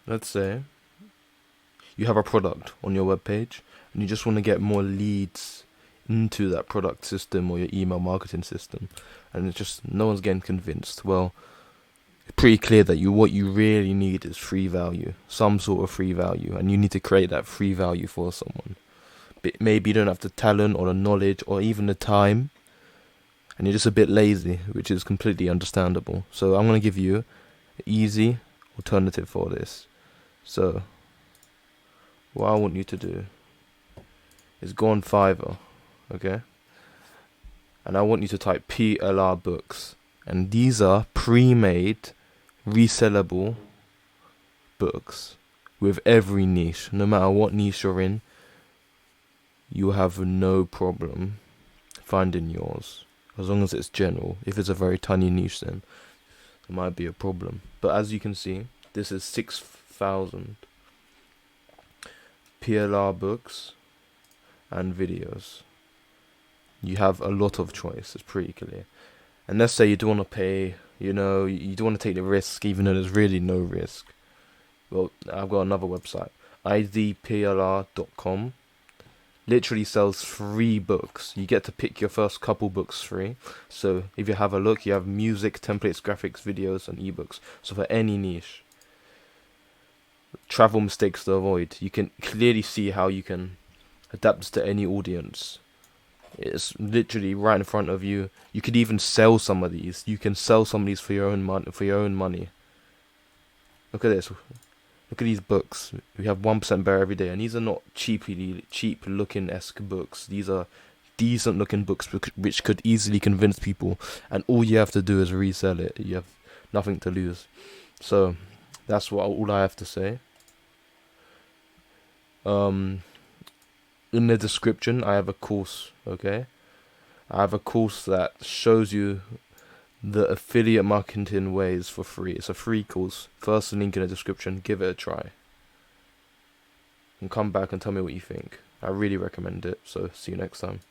let's say you have a product on your webpage and you just want to get more leads into that product system or your email marketing system, and it's just no one's getting convinced. Well, it's pretty clear that what you really need is free value, some sort of free value, and you need to create that free value for someone. But maybe you don't have the talent or the knowledge or even the time, and you're just a bit lazy, which is completely understandable. So I'm gonna give you an easy alternative for this. So what I want you to do is go on Fiverr, okay? And I want you to type PLR books. And these are pre-made, resellable books with every niche. No matter what niche you're in, you have no problem finding yours. As long as it's general. If it's a very tiny niche, then there might be a problem. But as you can see, this is 6,000 PLR books and videos. You have a lot of choice. It's pretty clear. And let's say you don't want to pay, you don't want to take the risk, even though there's really no risk. Well, I've got another website, idplr.com. Literally sells free books. You get to pick your first couple books free. So if you have a look, you have music, templates, graphics, videos, and ebooks. So for any niche, travel mistakes to avoid. You can clearly see how you can adapt to any audience. It's literally right in front of you. You could even sell some of these. You can sell some of these for your own money. Look at this. Look at these books. We have 1% better every day, and these are not cheap looking esque books. These are decent looking books which could easily convince people, and all you have to do is resell it. You have nothing to lose. So that's all I have to say. In the description, I have a course. Okay, I have a course that shows you the affiliate marketing ways for free. It's a free course. First link in the description. Give it a try. And come back and tell me what you think. I really recommend it. So see you next time.